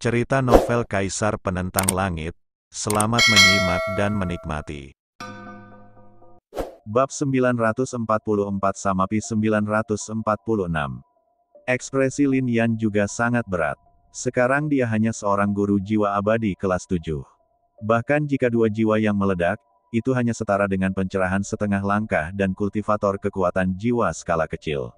Cerita novel Kaisar Penentang Langit. Selamat menyimak dan menikmati. Bab 944 Samapi 946. Ekspresi Lin Yan juga sangat berat. Sekarang dia hanya seorang guru jiwa abadi kelas 7. Bahkan jika dua jiwa yang meledak, itu hanya setara dengan pencerahan setengah langkah dan kultivator kekuatan jiwa skala kecil.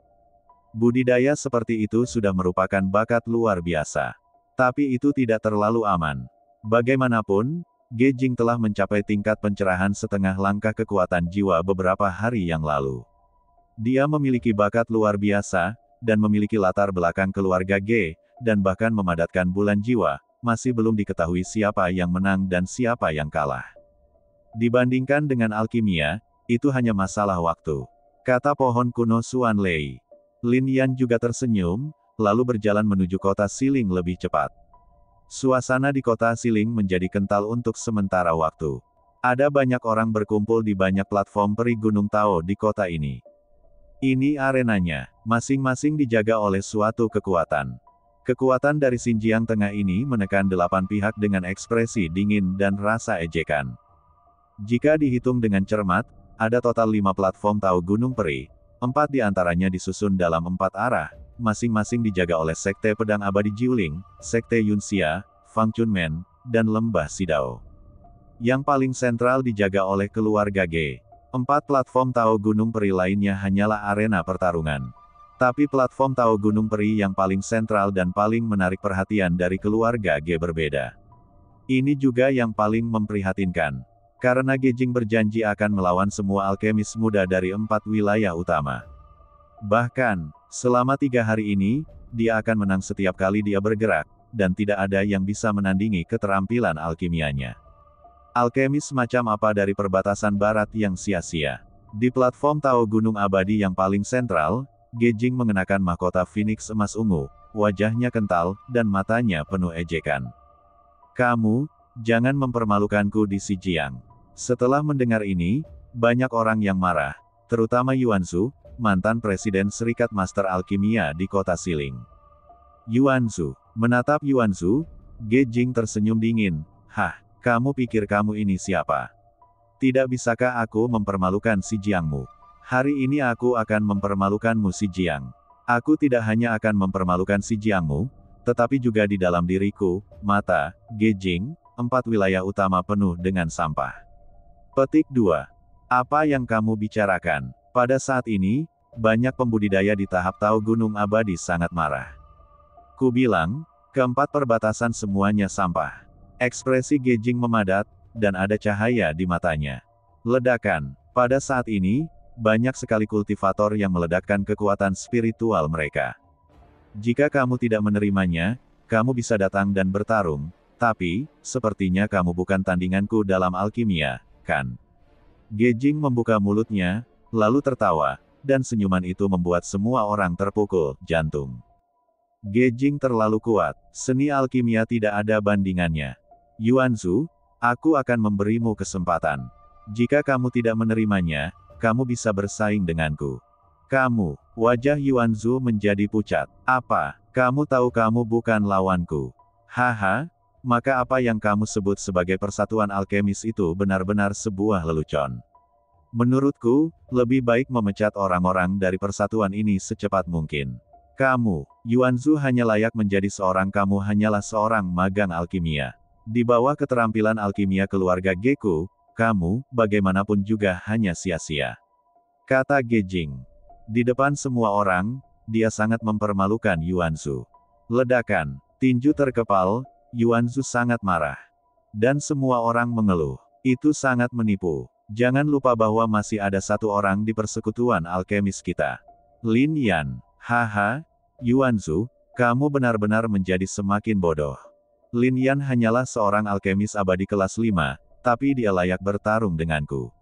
Budidaya seperti itu sudah merupakan bakat luar biasa. Tapi itu tidak terlalu aman. Bagaimanapun, Ge Jing telah mencapai tingkat pencerahan setengah langkah kekuatan jiwa beberapa hari yang lalu. Dia memiliki bakat luar biasa, dan memiliki latar belakang keluarga Ge, dan bahkan memadatkan bulan jiwa, masih belum diketahui siapa yang menang dan siapa yang kalah. Dibandingkan dengan alkimia, itu hanya masalah waktu. Kata pohon kuno Xuan Lei. Lin Yan juga tersenyum, lalu berjalan menuju kota Siling lebih cepat. Suasana di kota Siling menjadi kental untuk sementara waktu. Ada banyak orang berkumpul di banyak platform peri Gunung Tao di kota ini. Ini arenanya, masing-masing dijaga oleh suatu kekuatan. Kekuatan dari Xinjiang Tengah ini menekan 8 pihak dengan ekspresi dingin dan rasa ejekan. Jika dihitung dengan cermat, ada total 5 platform Tao Gunung Peri, 4 diantaranya disusun dalam 4 arah, masing-masing dijaga oleh Sekte Pedang Abadi Jiuling, Sekte Yunxia, Fang Chunmen, dan Lembah Sidao. Yang paling sentral dijaga oleh keluarga Ge. 4 platform Tao Gunung Peri lainnya hanyalah arena pertarungan. Tapi platform Tao Gunung Peri yang paling sentral dan paling menarik perhatian dari keluarga Ge berbeda. Ini juga yang paling memprihatinkan. Karena Ge Jing berjanji akan melawan semua alkemis muda dari 4 wilayah utama. Bahkan, selama 3 hari ini, dia akan menang setiap kali dia bergerak, dan tidak ada yang bisa menandingi keterampilan alkimianya. Alkemis macam apa dari perbatasan barat yang sia-sia. Di platform Tao Gunung Abadi yang paling sentral, Ge Jing mengenakan mahkota Phoenix emas ungu, wajahnya kental, dan matanya penuh ejekan. Kamu, jangan mempermalukanku di Xinjiang. Setelah mendengar ini, banyak orang yang marah, terutama Yuan Zhu, mantan Presiden Serikat Master Alkimia di kota Siling. Yuan Zhu. Menatap Yuan Zhu, Ge Jing tersenyum dingin. Hah, kamu pikir kamu ini siapa? Tidak bisakah aku mempermalukan Xinjiangmu? Hari ini aku akan mempermalukanmu Xinjiang. Aku tidak hanya akan mempermalukan Xinjiangmu, tetapi juga di dalam diriku, mata, Ge Jing, 4 wilayah utama penuh dengan sampah. Petik 2. Apa yang kamu bicarakan? Pada saat ini, banyak pembudidaya di tahap Tao Gunung Abadi sangat marah. Ku bilang, keempat perbatasan semuanya sampah. Ekspresi Ge Jing memadat, dan ada cahaya di matanya. Ledakan. Pada saat ini, banyak sekali kultivator yang meledakkan kekuatan spiritual mereka. Jika kamu tidak menerimanya, kamu bisa datang dan bertarung, tapi, sepertinya kamu bukan tandinganku dalam alkimia, kan? Ge Jing membuka mulutnya, lalu tertawa, dan senyuman itu membuat semua orang terpukul jantung. Ge Jing terlalu kuat, seni alkimia tidak ada bandingannya. Yuan Zhu, aku akan memberimu kesempatan. Jika kamu tidak menerimanya, kamu bisa bersaing denganku. Kamu, wajah Yuan Zhu menjadi pucat. Apa, kamu tahu kamu bukan lawanku? Haha, maka apa yang kamu sebut sebagai persatuan alkemis itu benar-benar sebuah lelucon. Menurutku, lebih baik memecat orang-orang dari persatuan ini secepat mungkin. Kamu, Yuan Zhu hanya layak menjadi seorang kamu hanyalah seorang magang alkimia. Di bawah keterampilan alkimia keluarga Geku, kamu, bagaimanapun juga hanya sia-sia. Kata Ge Jing. Di depan semua orang, dia sangat mempermalukan Yuan Zhu. Ledakan, tinju terkepal, Yuan Zhu sangat marah. Dan semua orang mengeluh. Itu sangat menipu. Jangan lupa bahwa masih ada satu orang di persekutuan alkemis kita. Lin Yan. Haha, Yuan Zhu, kamu benar-benar menjadi semakin bodoh. Lin Yan hanyalah seorang alkemis abadi kelas 5, tapi dia layak bertarung denganku.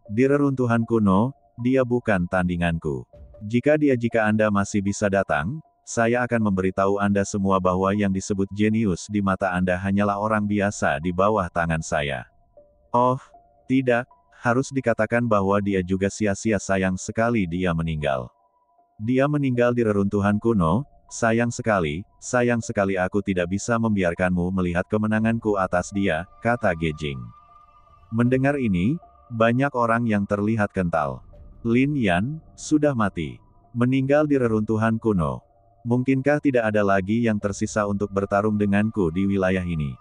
Di reruntuhan kuno, dia bukan tandinganku. Jika Anda masih bisa datang, saya akan memberitahu Anda semua bahwa yang disebut jenius di mata Anda hanyalah orang biasa di bawah tangan saya. Oh, tidak, harus dikatakan bahwa dia juga sia-sia sayang sekali dia meninggal. Dia meninggal di reruntuhan kuno, sayang sekali aku tidak bisa membiarkanmu melihat kemenanganku atas dia, kata Gejing. Mendengar ini, banyak orang yang terlihat kental. Lin Yan, sudah mati. Meninggal di reruntuhan kuno. Mungkinkah tidak ada lagi yang tersisa untuk bertarung denganku di wilayah ini?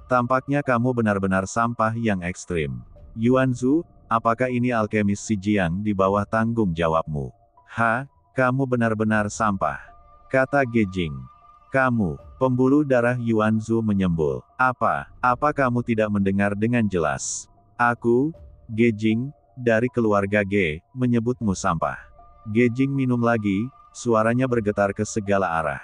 Tampaknya kamu benar-benar sampah yang ekstrim. Yuanzu, apakah ini alkemis si Jiang di bawah tanggung jawabmu? Kamu benar-benar sampah, kata Gejing. Kamu, pembuluh darah Yuanzu menyembul. Apa kamu tidak mendengar dengan jelas? Aku, Gejing, dari keluarga Ge, menyebutmu sampah. Gejing minum lagi, suaranya bergetar ke segala arah.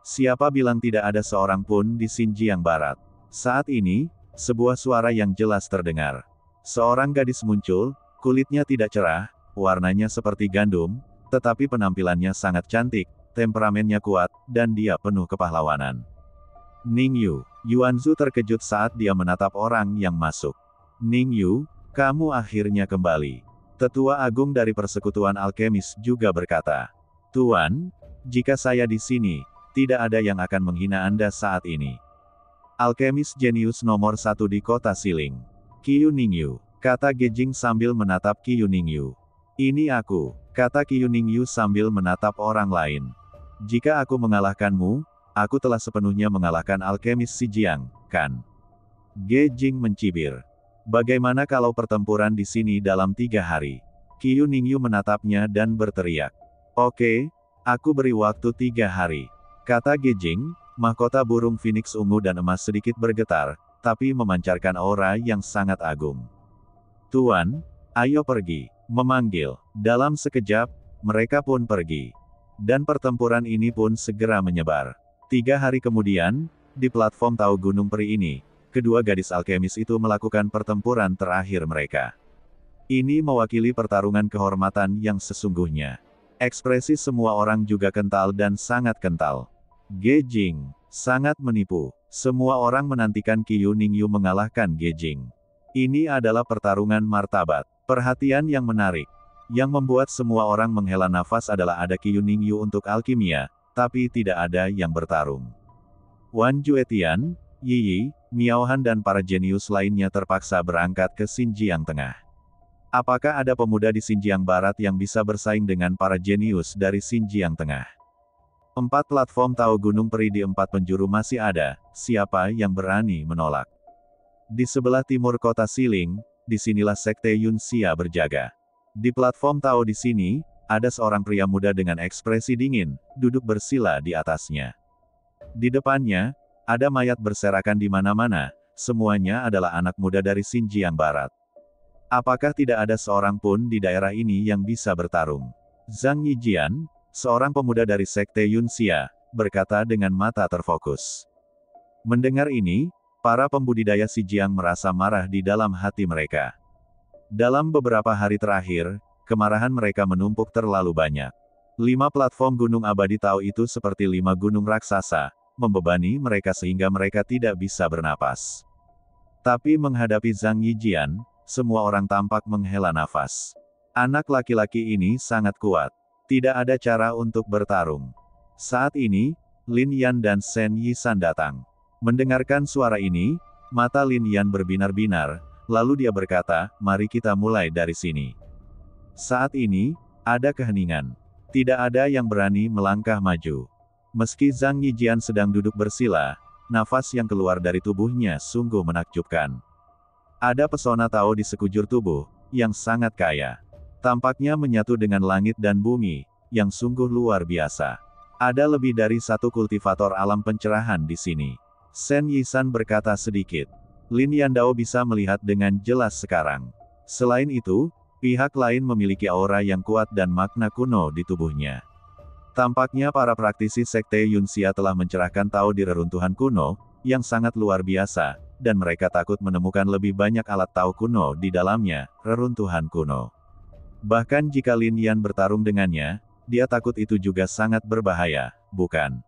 Siapa bilang tidak ada seorang pun di Xinjiang Barat? Saat ini, sebuah suara yang jelas terdengar. Seorang gadis muncul, kulitnya tidak cerah, warnanya seperti gandum, tetapi penampilannya sangat cantik, temperamennya kuat, dan dia penuh kepahlawanan. Ningyu, Yuanzu terkejut saat dia menatap orang yang masuk. Ningyu, kamu akhirnya kembali. Tetua Agung dari Persekutuan Alkemis juga berkata, Tuan, jika saya di sini, tidak ada yang akan menghina Anda saat ini. Alkemis jenius nomor 1 di kota Siling. Qiu Ningyu, kata Gejing sambil menatap Qiu Ningyu. Ini aku, kata Qiu Ningyu sambil menatap orang lain. Jika aku mengalahkanmu, aku telah sepenuhnya mengalahkan alkemis si Jiang, kan? Gejing mencibir. Bagaimana kalau pertempuran di sini dalam 3 hari? Qiu Ningyu menatapnya dan berteriak. Oke, aku beri waktu 3 hari. Kata Gejing, mahkota burung phoenix ungu dan emas sedikit bergetar, tapi memancarkan aura yang sangat agung. Tuan, ayo pergi, memanggil. Dalam sekejap, mereka pun pergi. Dan pertempuran ini pun segera menyebar. 3 hari kemudian, di platform Tahu Gunung Peri ini, kedua gadis alkemis itu melakukan pertempuran terakhir mereka. Ini mewakili pertarungan kehormatan yang sesungguhnya. Ekspresi semua orang juga kental dan sangat kental. Gejing, sangat menipu. Semua orang menantikan Qiu Ningyu mengalahkan Gejing. Ini adalah pertarungan martabat. Perhatian yang menarik. Yang membuat semua orang menghela nafas adalah ada Qiu Ningyu untuk alkimia, tapi tidak ada yang bertarung. Wan Juetian, Yi, Miao Han dan para jenius lainnya terpaksa berangkat ke Xinjiang Tengah. Apakah ada pemuda di Xinjiang Barat yang bisa bersaing dengan para jenius dari Xinjiang Tengah? 4 platform Tahu Gunung Peri di 4 penjuru masih ada, siapa yang berani menolak? Di sebelah timur kota Siling, disinilah Sekte Yunxia berjaga. Di platform Tahu di sini, ada seorang pria muda dengan ekspresi dingin, duduk bersila di atasnya. Di depannya, ada mayat berserakan di mana-mana, semuanya adalah anak muda dari Xinjiang Barat. Apakah tidak ada seorang pun di daerah ini yang bisa bertarung? Zhang Yijian, seorang pemuda dari Sekte Yunxia, berkata dengan mata terfokus. Mendengar ini, para pembudidaya Xinjiang merasa marah di dalam hati mereka. Dalam beberapa hari terakhir, kemarahan mereka menumpuk terlalu banyak. 5 platform gunung abadi Tao itu seperti 5 gunung raksasa, membebani mereka sehingga mereka tidak bisa bernapas. Tapi menghadapi Zhang Yijian, semua orang tampak menghela nafas. Anak laki-laki ini sangat kuat. Tidak ada cara untuk bertarung. Saat ini, Lin Yan dan Shen Yisan datang. Mendengarkan suara ini, mata Lin Yan berbinar-binar, lalu dia berkata, mari kita mulai dari sini. Saat ini, ada keheningan. Tidak ada yang berani melangkah maju. Meski Zhang Yijian sedang duduk bersila, nafas yang keluar dari tubuhnya sungguh menakjubkan. Ada pesona Tao di sekujur tubuh, yang sangat kaya. Tampaknya menyatu dengan langit dan bumi, yang sungguh luar biasa. Ada lebih dari 1 kultivator alam pencerahan di sini. Shen Yisan berkata sedikit. Lin Yandao bisa melihat dengan jelas sekarang. Selain itu, pihak lain memiliki aura yang kuat dan makna kuno di tubuhnya. Tampaknya para praktisi Sekte Yunxia telah mencerahkan Tao di reruntuhan kuno, yang sangat luar biasa, dan mereka takut menemukan lebih banyak alat Tao kuno di dalamnya, reruntuhan kuno. Bahkan jika Lin Yan bertarung dengannya, dia takut itu juga sangat berbahaya, bukan?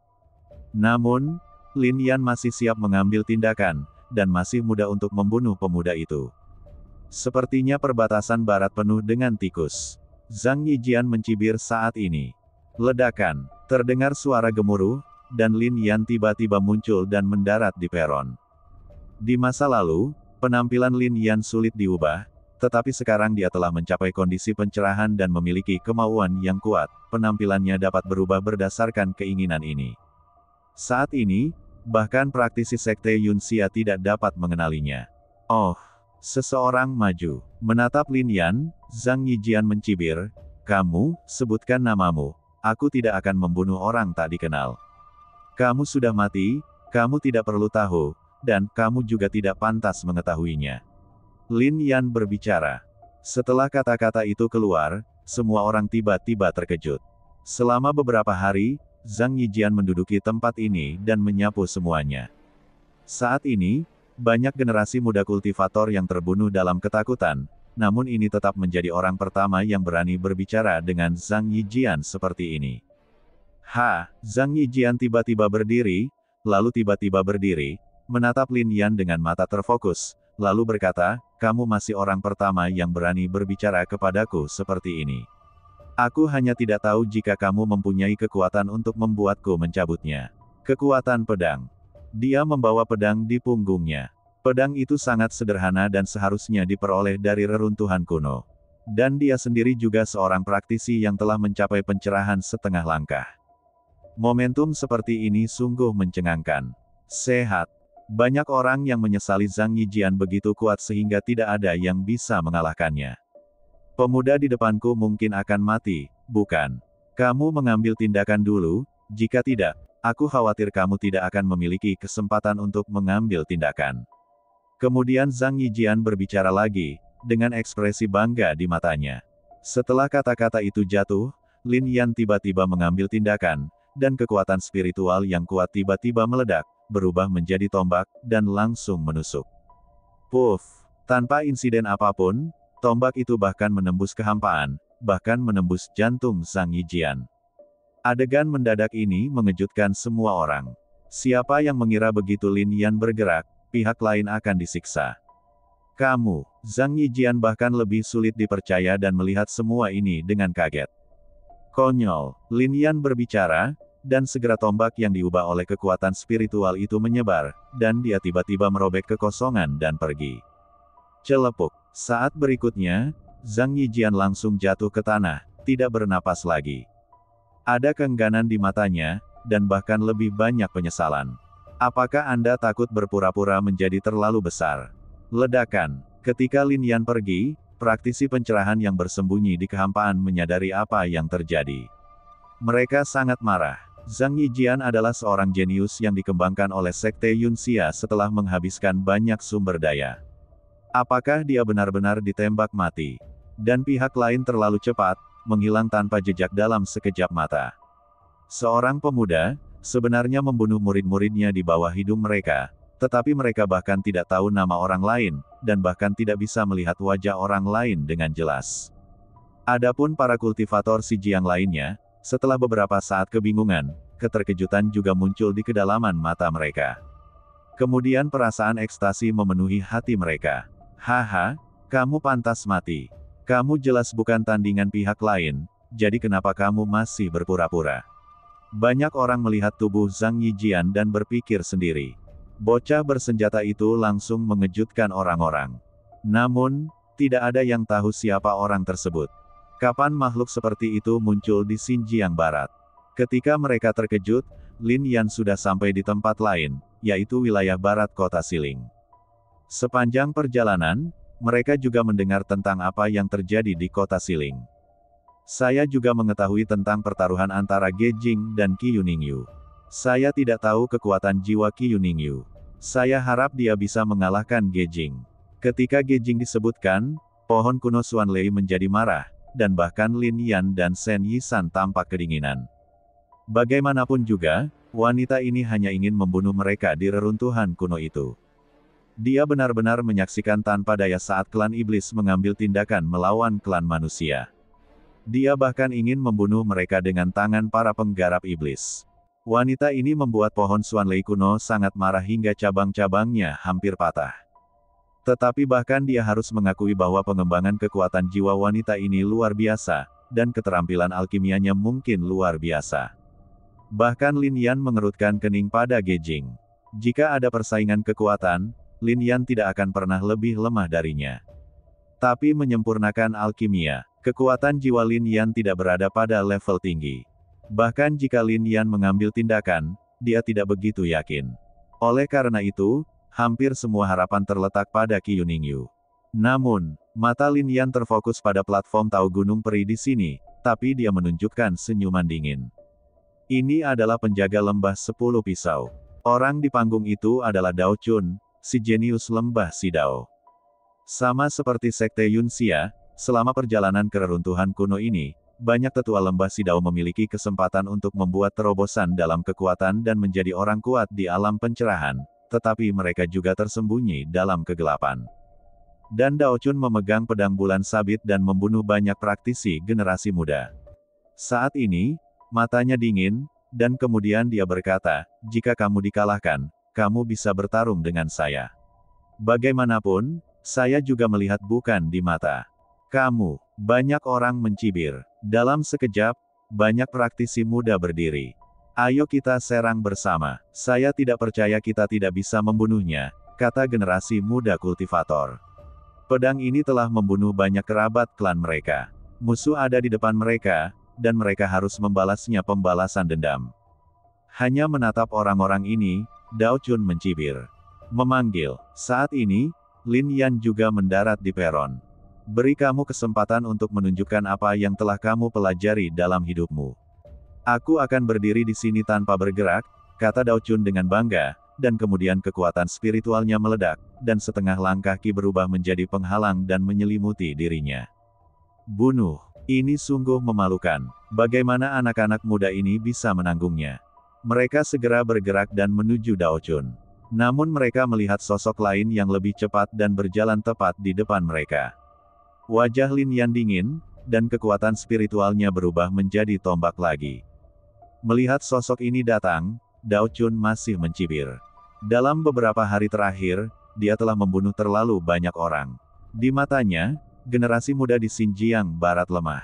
Namun, Lin Yan masih siap mengambil tindakan, dan masih muda untuk membunuh pemuda itu. Sepertinya perbatasan barat penuh dengan tikus. Zhang Yijian mencibir saat ini. Ledakan. Terdengar suara gemuruh, dan Lin Yan tiba-tiba muncul dan mendarat di peron. Di masa lalu, penampilan Lin Yan sulit diubah, tetapi sekarang dia telah mencapai kondisi pencerahan dan memiliki kemauan yang kuat, penampilannya dapat berubah berdasarkan keinginan ini. Saat ini, bahkan praktisi sekte Yunxia tidak dapat mengenalinya. Oh, seseorang maju, menatap Lin Yan, Zhang Yijian mencibir, "Kamu, sebutkan namamu. Aku tidak akan membunuh orang tak dikenal. Kamu sudah mati, kamu tidak perlu tahu, dan kamu juga tidak pantas mengetahuinya." Lin Yan berbicara. Setelah kata-kata itu keluar, semua orang tiba-tiba terkejut. Selama beberapa hari, Zhang Yijian menduduki tempat ini dan menyapu semuanya. Saat ini, banyak generasi muda kultivator yang terbunuh dalam ketakutan, namun ini tetap menjadi orang pertama yang berani berbicara dengan Zhang Yijian seperti ini. Zhang Yijian tiba-tiba berdiri, lalu tiba-tiba berdiri, menatap Lin Yan dengan mata terfokus, lalu berkata, "Kamu masih orang pertama yang berani berbicara kepadaku seperti ini. Aku hanya tidak tahu jika kamu mempunyai kekuatan untuk membuatku mencabutnya." Kekuatan pedang. Dia membawa pedang di punggungnya. Pedang itu sangat sederhana dan seharusnya diperoleh dari reruntuhan kuno. Dan dia sendiri juga seorang praktisi yang telah mencapai pencerahan setengah langkah. Momentum seperti ini sungguh mencengangkan. Sehat. Banyak orang yang menyesali Zhang Yijian begitu kuat sehingga tidak ada yang bisa mengalahkannya. "Pemuda di depanku mungkin akan mati, bukan? Kamu mengambil tindakan dulu, jika tidak, aku khawatir kamu tidak akan memiliki kesempatan untuk mengambil tindakan." Kemudian Zhang Yijian berbicara lagi, dengan ekspresi bangga di matanya. Setelah kata-kata itu jatuh, Lin Yan tiba-tiba mengambil tindakan, dan kekuatan spiritual yang kuat tiba-tiba meledak, berubah menjadi tombak, dan langsung menusuk. Puff! Tanpa insiden apapun, tombak itu bahkan menembus kehampaan, bahkan menembus jantung Zhang Yijian. Adegan mendadak ini mengejutkan semua orang. Siapa yang mengira begitu Lin Yan bergerak, pihak lain akan disiksa. "Kamu," Zhang Yijian bahkan lebih sulit dipercaya dan melihat semua ini dengan kaget. "Konyol," Lin Yan berbicara, dan segera tombak yang diubah oleh kekuatan spiritual itu menyebar, dan dia tiba-tiba merobek kekosongan dan pergi. Celepuk. Saat berikutnya, Zhang Yijian langsung jatuh ke tanah, tidak bernapas lagi. Ada keengganan di matanya, dan bahkan lebih banyak penyesalan. "Apakah Anda takut berpura-pura menjadi terlalu besar?" Ledakan. Ketika Lin Yan pergi, praktisi pencerahan yang bersembunyi di kehampaan menyadari apa yang terjadi. Mereka sangat marah. Zhang Yijian adalah seorang jenius yang dikembangkan oleh Sekte Yunxia setelah menghabiskan banyak sumber daya. Apakah dia benar-benar ditembak mati? Dan pihak lain terlalu cepat, menghilang tanpa jejak dalam sekejap mata. Seorang pemuda, sebenarnya membunuh murid-muridnya di bawah hidung mereka, tetapi mereka bahkan tidak tahu nama orang lain, dan bahkan tidak bisa melihat wajah orang lain dengan jelas. Adapun para kultivator Sijiang lainnya, setelah beberapa saat kebingungan, keterkejutan juga muncul di kedalaman mata mereka. Kemudian perasaan ekstasi memenuhi hati mereka. Kamu pantas mati. Kamu jelas bukan tandingan pihak lain, jadi kenapa kamu masih berpura-pura?" Banyak orang melihat tubuh Zhang Yijian dan berpikir sendiri. Bocah bersenjata itu langsung mengejutkan orang-orang. Namun, tidak ada yang tahu siapa orang tersebut. Kapan makhluk seperti itu muncul di Xinjiang Barat? Ketika mereka terkejut, Lin Yan sudah sampai di tempat lain, yaitu wilayah barat kota Siling. Sepanjang perjalanan, mereka juga mendengar tentang apa yang terjadi di kota Siling. "Saya juga mengetahui tentang pertaruhan antara Ge Jing dan Qi Yuningyu. Saya tidak tahu kekuatan jiwa Qi Yuningyu. Saya harap dia bisa mengalahkan Ge Jing." Ketika Ge Jing disebutkan, pohon kuno Xuanlei menjadi marah, dan bahkan Lin Yan dan Shen Yisan tampak kedinginan. Bagaimanapun juga, wanita ini hanya ingin membunuh mereka di reruntuhan kuno itu. Dia benar-benar menyaksikan tanpa daya saat klan iblis mengambil tindakan melawan klan manusia. Dia bahkan ingin membunuh mereka dengan tangan para penggarap iblis. Wanita ini membuat pohon Xuanlei kuno sangat marah hingga cabang-cabangnya hampir patah. Tetapi bahkan dia harus mengakui bahwa pengembangan kekuatan jiwa wanita ini luar biasa, dan keterampilan alkimianya mungkin luar biasa. Bahkan Lin Yan mengerutkan kening pada Ge Jing. Jika ada persaingan kekuatan, Lin Yan tidak akan pernah lebih lemah darinya. Tapi menyempurnakan alkimia, kekuatan jiwa Lin Yan tidak berada pada level tinggi. Bahkan jika Lin Yan mengambil tindakan, dia tidak begitu yakin. Oleh karena itu, hampir semua harapan terletak pada Qi Yuningyu. Namun, mata Lin Yan terfokus pada platform tahu gunung peri di sini, tapi dia menunjukkan senyuman dingin. Ini adalah penjaga lembah 10 pisau. Orang di panggung itu adalah Dao Chun, si jenius lembah Sidao. Sama seperti Sekte Yunxia, selama perjalanan ke reruntuhan kuno ini, banyak tetua lembah Sidao memiliki kesempatan untuk membuat terobosan dalam kekuatan dan menjadi orang kuat di alam pencerahan, tetapi mereka juga tersembunyi dalam kegelapan. Dan Dao Chun memegang pedang bulan sabit dan membunuh banyak praktisi generasi muda. Saat ini, matanya dingin, dan kemudian dia berkata, jika kamu dikalahkan, kamu bisa bertarung dengan saya. Bagaimanapun, saya juga melihat bukan di mata kamu. Banyak orang mencibir. Dalam sekejap, banyak praktisi muda berdiri. Ayo kita serang bersama. Saya tidak percaya kita tidak bisa membunuhnya, kata generasi muda kultivator. Pedang ini telah membunuh banyak kerabat klan mereka. Musuh ada di depan mereka, dan mereka harus membalasnya pembalasan dendam. Hanya menatap orang-orang ini, Dao Chun mencibir. Memanggil. Saat ini, Lin Yan juga mendarat di peron. Beri kamu kesempatan untuk menunjukkan apa yang telah kamu pelajari dalam hidupmu. Aku akan berdiri di sini tanpa bergerak, kata Dao Chun dengan bangga, dan kemudian kekuatan spiritualnya meledak, dan setengah langkah Qi berubah menjadi penghalang dan menyelimuti dirinya. Bunuh. Ini sungguh memalukan. Bagaimana anak-anak muda ini bisa menanggungnya? Mereka segera bergerak dan menuju Dao Chun. Namun mereka melihat sosok lain yang lebih cepat dan berjalan tepat di depan mereka. Wajah Lin Yan dingin, dan kekuatan spiritualnya berubah menjadi tombak lagi. Melihat sosok ini datang, Dao Chun masih mencibir. Dalam beberapa hari terakhir, dia telah membunuh terlalu banyak orang. Di matanya, generasi muda di Xinjiang Barat lemah.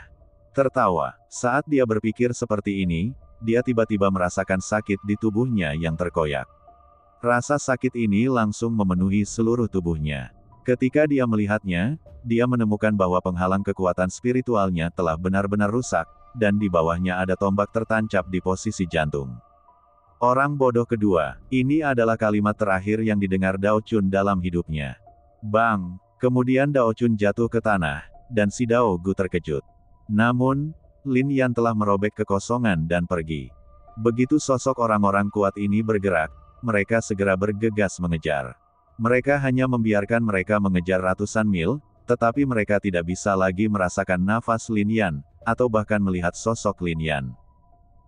Tertawa. Saat dia berpikir seperti ini, dia tiba-tiba merasakan sakit di tubuhnya yang terkoyak. Rasa sakit ini langsung memenuhi seluruh tubuhnya. Ketika dia melihatnya, dia menemukan bahwa penghalang kekuatan spiritualnya telah benar-benar rusak, dan di bawahnya ada tombak tertancap di posisi jantung. Orang bodoh kedua, ini adalah kalimat terakhir yang didengar Dao Chun dalam hidupnya. Bang! Kemudian Dao Chun jatuh ke tanah, dan si Dao Gu terkejut. Namun, Lin Yan telah merobek kekosongan dan pergi. Begitu sosok orang-orang kuat ini bergerak, mereka segera bergegas mengejar. Mereka hanya membiarkan mereka mengejar ratusan mil, tetapi mereka tidak bisa lagi merasakan nafas Lin Yan, atau bahkan melihat sosok Lin Yan.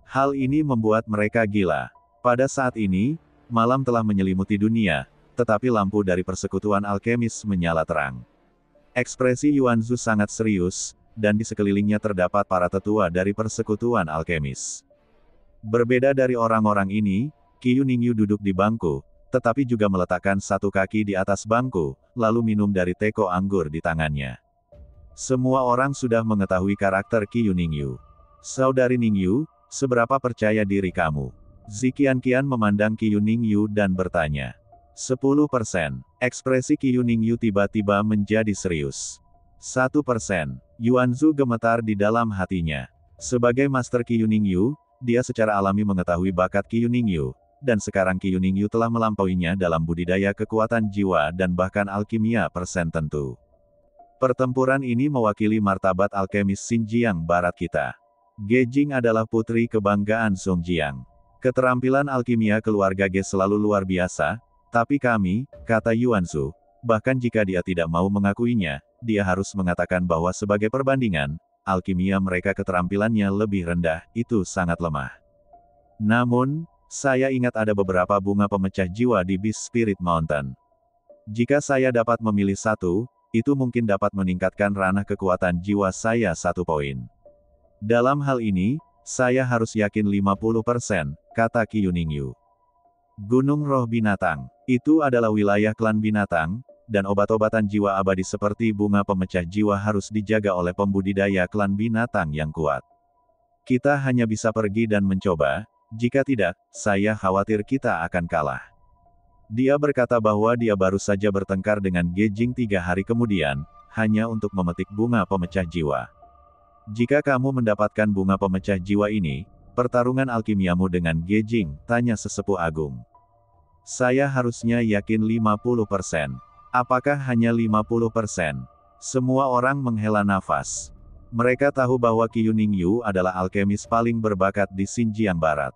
Hal ini membuat mereka gila. Pada saat ini, malam telah menyelimuti dunia, tetapi lampu dari persekutuan alkemis menyala terang. Ekspresi Yuanzu sangat serius, dan di sekelilingnya terdapat para tetua dari persekutuan alkemis. Berbeda dari orang-orang ini, Qi Yuningyu duduk di bangku, tetapi juga meletakkan satu kaki di atas bangku, lalu minum dari teko anggur di tangannya. Semua orang sudah mengetahui karakter Qi Yuningyu. Saudari Ningyu, seberapa percaya diri kamu? Ziqian-qian memandang Qi Yuningyu dan bertanya. 10%. Ekspresi Qi Yuningyu tiba-tiba menjadi serius. 1%. Yuanzu gemetar di dalam hatinya. Sebagai Master Qi Yuningyu, dia secara alami mengetahui bakat Qi Yuningyu, dan sekarang Qi Yuningyu telah melampauinya dalam budidaya kekuatan jiwa dan bahkan alkimia persen tentu. Pertempuran ini mewakili martabat alkemis Xinjiang Barat kita. Ge Jing adalah putri kebanggaan Songjiang. Keterampilan alkimia keluarga Ge selalu luar biasa, tapi kami, kata Yuanzu, bahkan jika dia tidak mau mengakuinya, dia harus mengatakan bahwa sebagai perbandingan, alkimia mereka keterampilannya lebih rendah, itu sangat lemah. Namun, saya ingat ada beberapa bunga pemecah jiwa di Beast Spirit Mountain. Jika saya dapat memilih satu, itu mungkin dapat meningkatkan ranah kekuatan jiwa saya 1 poin. Dalam hal ini, saya harus yakin 50%, kata Qi Yuningyu. Gunung Roh Binatang. Itu adalah wilayah klan binatang, dan obat-obatan jiwa abadi seperti bunga pemecah jiwa harus dijaga oleh pembudidaya klan binatang yang kuat. Kita hanya bisa pergi dan mencoba, jika tidak, saya khawatir kita akan kalah. Dia berkata bahwa dia baru saja bertengkar dengan Gejing 3 hari kemudian, hanya untuk memetik bunga pemecah jiwa. Jika kamu mendapatkan bunga pemecah jiwa ini, pertarungan alkimiamu dengan Gejing, tanya sesepuh agung. Saya harusnya yakin 50%. Apakah hanya 50%? Semua orang menghela nafas. Mereka tahu bahwa Qiu Ningyu adalah alkemis paling berbakat di Xinjiang Barat.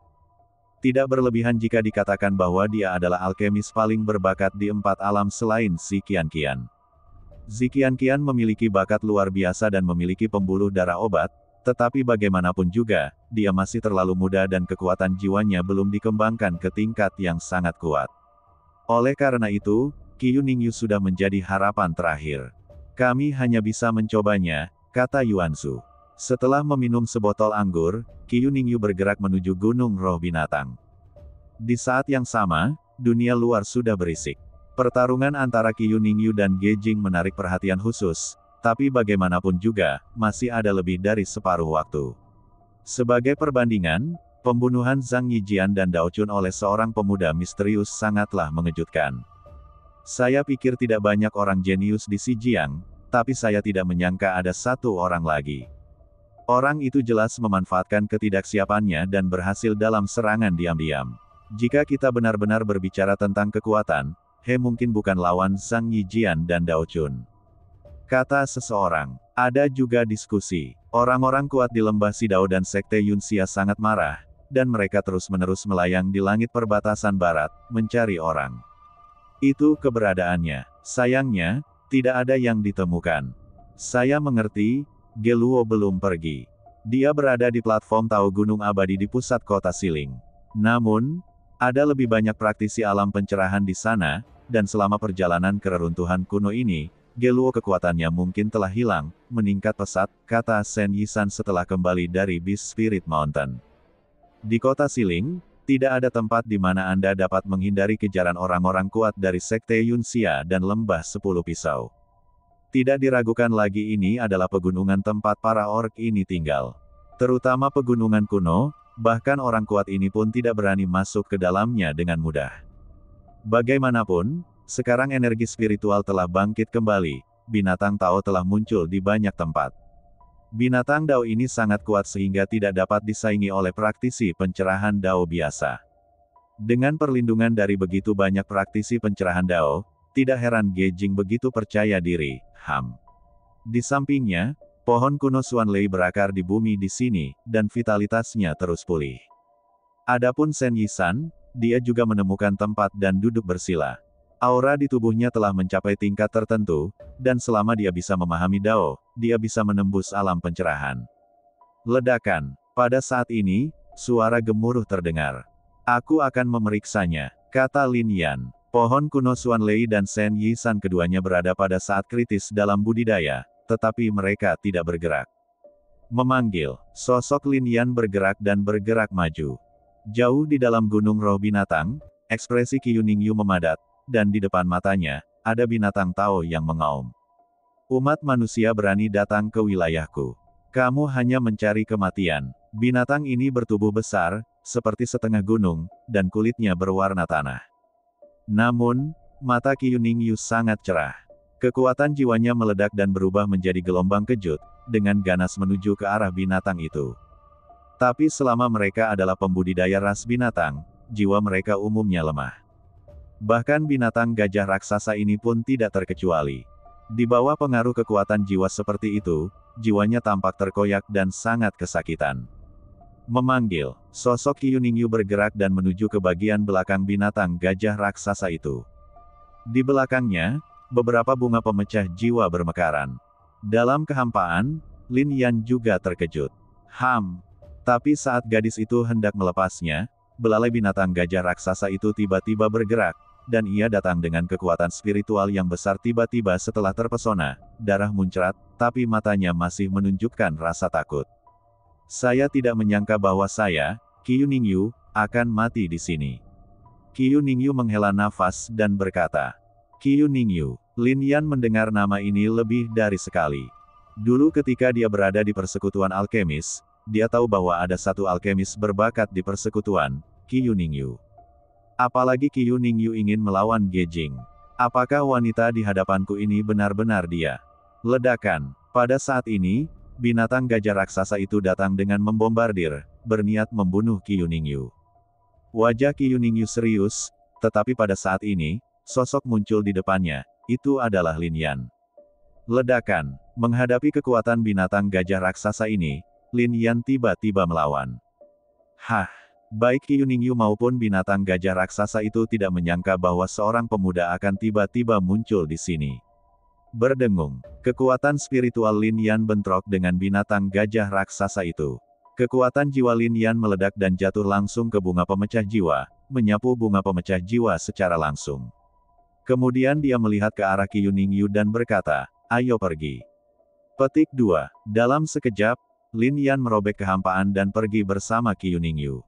Tidak berlebihan jika dikatakan bahwa dia adalah alkemis paling berbakat di 4 alam selain Xi Qianqian. Xi Qianqian memiliki bakat luar biasa dan memiliki pembuluh darah obat, tetapi bagaimanapun juga, dia masih terlalu muda dan kekuatan jiwanya belum dikembangkan ke tingkat yang sangat kuat. Oleh karena itu, Qiu Ningyu sudah menjadi harapan terakhir. Kami hanya bisa mencobanya, kata Yuanzu. Setelah meminum sebotol anggur, Qiu Ningyu bergerak menuju Gunung Roh Binatang. Di saat yang sama, dunia luar sudah berisik. Pertarungan antara Qiu Ningyu dan Gejing menarik perhatian khusus. Tapi bagaimanapun juga, masih ada lebih dari separuh waktu. Sebagai perbandingan, pembunuhan Zhang Yijian dan Dao Chun oleh seorang pemuda misterius sangatlah mengejutkan. Saya pikir tidak banyak orang jenius di Xinjiang, tapi saya tidak menyangka ada satu orang lagi. Orang itu jelas memanfaatkan ketidaksiapannya dan berhasil dalam serangan diam-diam. Jika kita benar-benar berbicara tentang kekuatan, He mungkin bukan lawan Zhang Yijian dan Dao Chun. Kata seseorang. Ada juga diskusi. Orang-orang kuat di lembah Sidao dan Sekte Yunxia sangat marah, dan mereka terus-menerus melayang di langit perbatasan barat, mencari orang. Itu keberadaannya. Sayangnya, tidak ada yang ditemukan. Saya mengerti, Geluo belum pergi. Dia berada di platform Tao Gunung Abadi di pusat kota Siling. Namun, ada lebih banyak praktisi alam pencerahan di sana, dan selama perjalanan ke reruntuhan kuno ini, Geluo kekuatannya mungkin telah hilang, meningkat pesat, kata Shen Yisan setelah kembali dari Beast Spirit Mountain. Di kota Siling, tidak ada tempat di mana Anda dapat menghindari kejaran orang-orang kuat dari Sekte Yunxia dan Lembah 10 Pisau. Tidak diragukan lagi ini adalah pegunungan tempat para orc ini tinggal. Terutama pegunungan kuno, bahkan orang kuat ini pun tidak berani masuk ke dalamnya dengan mudah. Bagaimanapun, sekarang energi spiritual telah bangkit kembali, binatang Tao telah muncul di banyak tempat. Binatang Dao ini sangat kuat sehingga tidak dapat disaingi oleh praktisi pencerahan Dao biasa. Dengan perlindungan dari begitu banyak praktisi pencerahan Dao, tidak heran Gejing begitu percaya diri. Di sampingnya, pohon kuno Xuanlei berakar di bumi di sini, dan vitalitasnya terus pulih. Adapun Shen Yisan, dia juga menemukan tempat dan duduk bersila. Aura di tubuhnya telah mencapai tingkat tertentu, dan selama dia bisa memahami Dao, dia bisa menembus alam pencerahan. Ledakan. Pada saat ini, suara gemuruh terdengar. Aku akan memeriksanya, kata Lin Yan. Pohon kuno Xuanlei dan Shen Yisan keduanya berada pada saat kritis dalam budidaya, tetapi mereka tidak bergerak. Memanggil, sosok Lin Yan bergerak dan bergerak maju. Jauh di dalam gunung roh binatang, ekspresi Qiu Ningyu memadat, dan di depan matanya, ada binatang Tao yang mengaum. Umat manusia berani datang ke wilayahku. Kamu hanya mencari kematian. Binatang ini bertubuh besar, seperti setengah gunung, dan kulitnya berwarna tanah. Namun, mata Qiu Ningyu sangat cerah. Kekuatan jiwanya meledak dan berubah menjadi gelombang kejut, dengan ganas menuju ke arah binatang itu. Tapi selama mereka adalah pembudidaya ras binatang, jiwa mereka umumnya lemah. Bahkan binatang gajah raksasa ini pun tidak terkecuali. Di bawah pengaruh kekuatan jiwa seperti itu, jiwanya tampak terkoyak dan sangat kesakitan. Memanggil, sosok Qiu Ningyu bergerak dan menuju ke bagian belakang binatang gajah raksasa itu. Di belakangnya, beberapa bunga pemecah jiwa bermekaran. Dalam kehampaan, Lin Yan juga terkejut. Tapi saat gadis itu hendak melepasnya, belalai binatang gajah raksasa itu tiba-tiba bergerak, dan ia datang dengan kekuatan spiritual yang besar tiba-tiba setelah terpesona, darah muncrat, tapi matanya masih menunjukkan rasa takut. Saya tidak menyangka bahwa saya, Qiu Ningyu, akan mati di sini. Qiu Ningyu menghela nafas dan berkata, Qiu Ningyu, Lin Yan mendengar nama ini lebih dari sekali. Dulu ketika dia berada di persekutuan alkemis, dia tahu bahwa ada satu alkemis berbakat di persekutuan, Qiu Ningyu. Apalagi Qiu Ningyu ingin melawan Ge Jing. Apakah wanita di hadapanku ini benar-benar dia? Ledakan. Pada saat ini, binatang gajah raksasa itu datang dengan membombardir, berniat membunuh Qiu Ningyu. Wajah Qiu Ningyu serius, tetapi pada saat ini, sosok muncul di depannya, itu adalah Lin Yan. Ledakan. Menghadapi kekuatan binatang gajah raksasa ini, Lin Yan tiba-tiba melawan. Hah! Baik Qiu Ningyu maupun binatang gajah raksasa itu tidak menyangka bahwa seorang pemuda akan tiba-tiba muncul di sini. Berdengung. Kekuatan spiritual Lin Yan bentrok dengan binatang gajah raksasa itu. Kekuatan jiwa Lin Yan meledak dan jatuh langsung ke bunga pemecah jiwa, menyapu bunga pemecah jiwa secara langsung. Kemudian dia melihat ke arah Qiu Ningyu dan berkata, "Ayo pergi." Petik 2. Dalam sekejap, Lin Yan merobek kehampaan dan pergi bersama Qiu Ningyu.